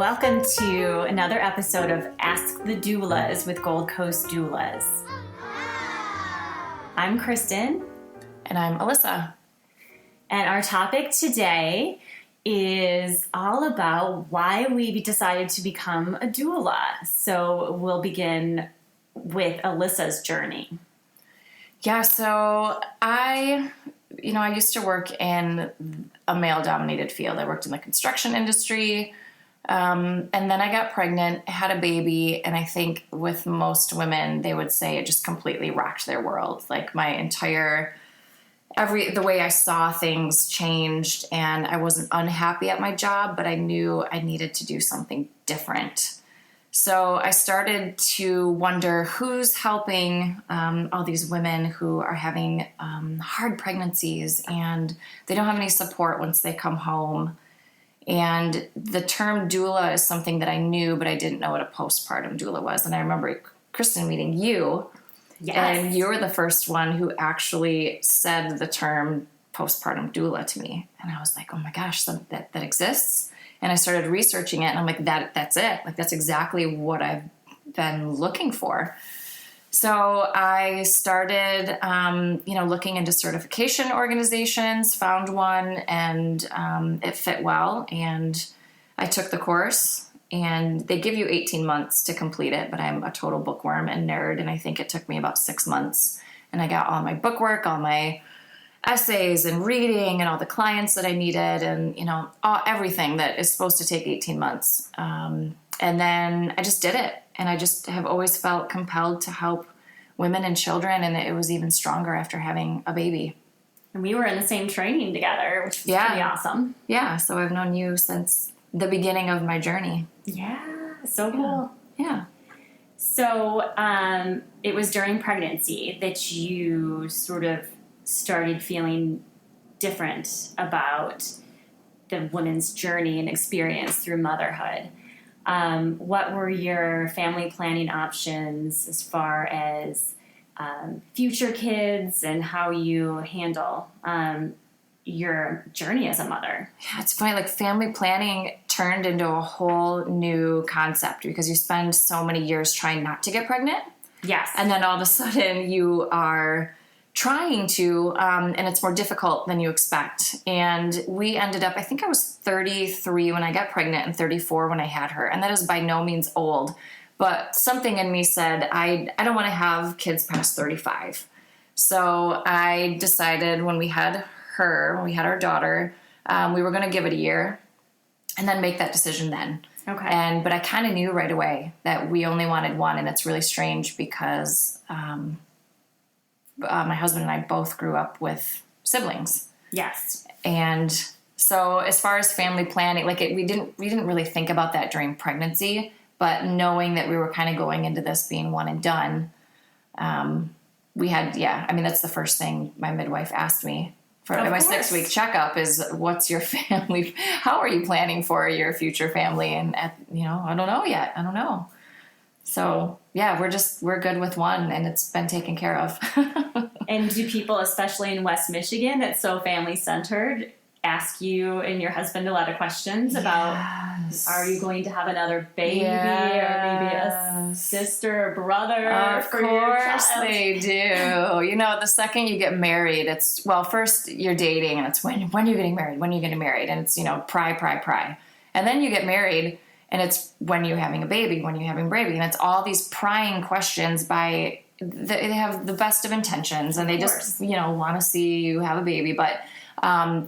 Welcome to another episode of Ask the Doulas with Gold Coast Doulas. I'm Kristen. And I'm Alyssa. And our topic today is all about why we decided to become a doula. So we'll begin with Alyssa's journey. Yeah, so I used to work in a male-dominated field. I worked in the construction industry, and then I got pregnant, had a baby, and I think with most women, they would say it just completely rocked their world. Like my entire, the way I saw things changed, and I wasn't unhappy at my job, but I knew I needed to do something different. So I started to wonder who's helping all these women who are having hard pregnancies and they don't have any support once they come home. And the term doula is something that I knew, but I didn't know what a postpartum doula was. And I remember, Kristen, meeting you. Yes. And you were the first one who actually said the term postpartum doula to me. And I was like, oh my gosh, that exists. And I started researching it, and I'm like, that's it. Like, that's exactly what I've been looking for. So I started, looking into certification organizations, found one, and it fit well. And I took the course, and they give you 18 months to complete it, but I'm a total bookworm and nerd, and I think it took me about 6 months. And I got all my bookwork, all my essays and reading and all the clients that I needed and, everything that is supposed to take 18 months. And then I just did it. And I just have always felt compelled to help women and children. And it was even stronger after having a baby. And we were in the same training together, which was pretty awesome. Yeah. So I've known you since the beginning of my journey. Yeah. So cool. Yeah. So it was during pregnancy that you sort of started feeling different about the woman's journey and experience through motherhood. What were your family planning options as far as future kids and how you handle your journey as a mother? Yeah, it's funny, like family planning turned into a whole new concept because you spend so many years trying not to get pregnant. Yes. And then all of a sudden you are trying to, and it's more difficult than you expect. And we ended up, I think I was 33 when I got pregnant and 34 when I had her. And that is by no means old, but something in me said, I don't want to have kids past 35. So I decided when we had our daughter, we were going to give it a year and then make that decision then. Okay. But I kind of knew right away that we only wanted one. And it's really strange because, my husband and I both grew up with siblings. Yes. And so as far as family planning, we didn't really think about that during pregnancy, but knowing that we were kind of going into this being one and done, that's the first thing my midwife asked me for my 6-week checkup is, what's your family? How are you planning for your future family? And I don't know yet. I don't know. So yeah, we're good with one and it's been taken care of. And do people, especially in West Michigan, that's so family centered, ask you and your husband a lot of questions about, are you going to have another baby or maybe a sister or brother for your child? Of course they do. The second you get married, it's, first you're dating and it's when are you getting married? When are you getting married? And it's, pry. And then you get married and it's when you're having a baby, when you're having a baby. And it's all these prying questions they have the best of intentions and they just, want to see you have a baby. But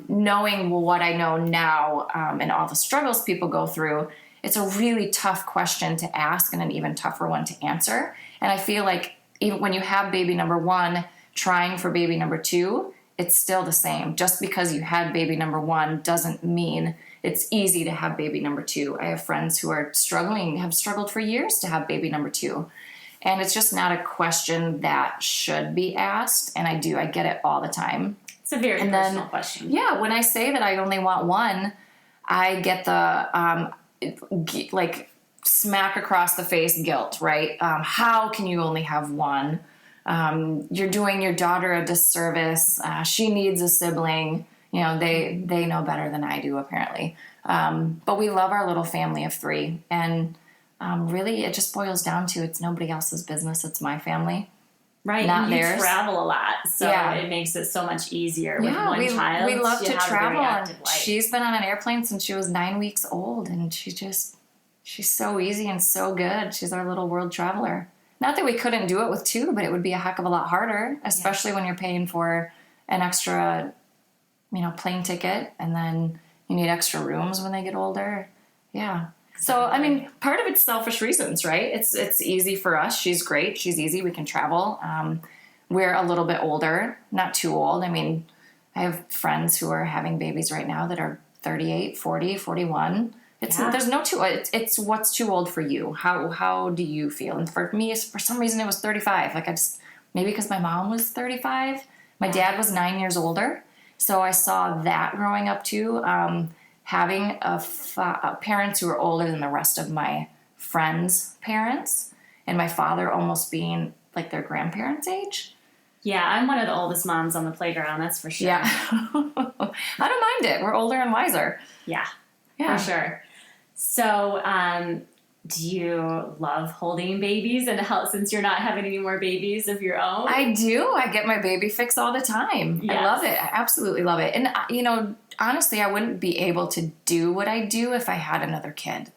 knowing what I know now and all the struggles people go through, it's a really tough question to ask and an even tougher one to answer. And I feel like even when you have baby number one, trying for baby number two, it's still the same. Just because you had baby number one doesn't mean it's easy to have baby number two. I have friends who are have struggled for years to have baby number two. And it's just not a question that should be asked. And I get it all the time. It's a very personal question. Yeah, when I say that I only want one, I get the smack across the face guilt, right? How can you only have one? You're doing your daughter a disservice. She needs a sibling. They know better than I do, apparently. But we love our little family of 3. And really, it just boils down to it's nobody else's business. It's my family. Right. Not and you theirs. travel a lot. So it makes it so much easier with one child. We love to have a very travel. active life. She's been on an airplane since she was 9 weeks old. And she's so easy and so good. She's our little world traveler. Not that we couldn't do it with 2, but it would be a heck of a lot harder, especially when you're paying for an extra, plane ticket, and then you need extra rooms when they get older. Yeah. So, I mean, part of it's selfish reasons, right? It's easy for us. She's great. She's easy. We can travel. We're a little bit older, not too old. I mean, I have friends who are having babies right now that are 38, 40, 41. There's no it's what's too old for you. How do you feel? And for me, for some reason, it was 35. Like maybe because my mom was 35. My dad was 9 years older. So I saw that growing up too. Having parents who were older than the rest of my friends' parents, and my father almost being like their grandparents' age. Yeah, I'm one of the oldest moms on the playground, that's for sure. Yeah. I don't mind it. We're older and wiser. Yeah, for sure. So, do you love holding babies and help since you're not having any more babies of your own? I do. I get my baby fix all the time. Yes. I love it. I absolutely love it. And, honestly, I wouldn't be able to do what I do if I had another kid.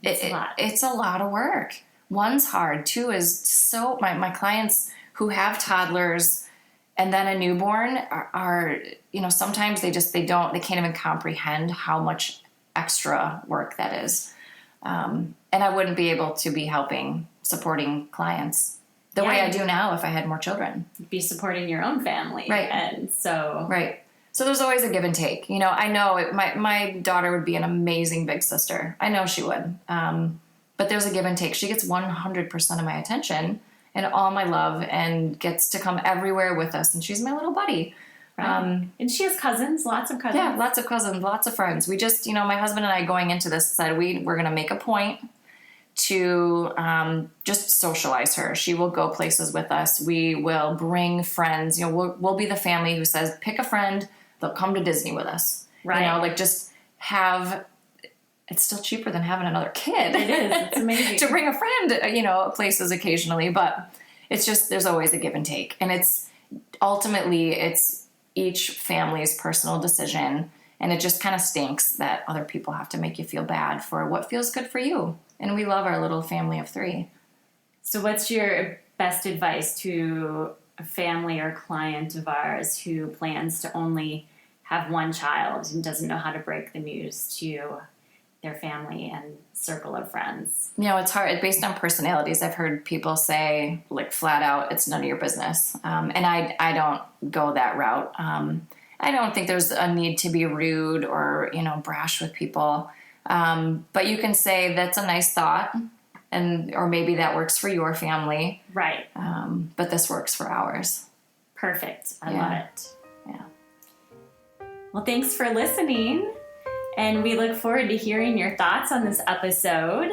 It's a lot of work. One's hard. 2 is my clients who have toddlers and then a newborn are sometimes they can't even comprehend how much extra work that is. And I wouldn't be able to be supporting clients the way I do now if I had more children. Be supporting your own family. Right. And so... Right. So there's always a give and take. I know my daughter would be an amazing big sister. I know she would. But there's a give and take. She gets 100% of my attention and all my love and gets to come everywhere with us. And she's my little buddy. Right. And she has cousins, lots of cousins. Yeah, lots of cousins, lots of friends. We just, my husband and I going into this said we're going to make a point to just socialize her. She will go places with us. We will bring friends. We'll be the family who says, pick a friend. They'll come to Disney with us. Right. Just have... It's still cheaper than having another kid. It is. It's amazing. To bring a friend, places occasionally. But it's just, there's always a give and take. And it's each family's personal decision. And it just kind of stinks that other people have to make you feel bad for what feels good for you. And we love our little family of 3. So what's your best advice to a family or client of ours who plans to only have one child and doesn't know how to break the news to their family and circle of friends? It's hard. It's based on personalities. I've heard people say, flat out, it's none of your business. And I don't go that route. I don't think there's a need to be rude or, brash with people. But you can say that's a nice thought, or maybe that works for your family. Right. But this works for ours. Perfect. I love it. Yeah. Well, thanks for listening. And we look forward to hearing your thoughts on this episode.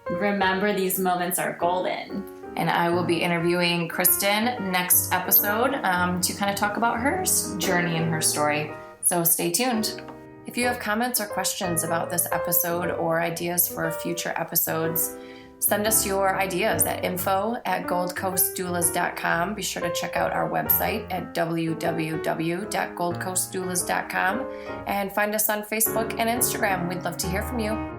Remember, these moments are golden. And I will be interviewing Kristen next episode to kind of talk about her journey and her story. So stay tuned. If you have comments or questions about this episode or ideas for future episodes, send us your ideas at info@goldcoastdoulas.com. Be sure to check out our website at www.goldcoastdoulas.com and find us on Facebook and Instagram. We'd love to hear from you.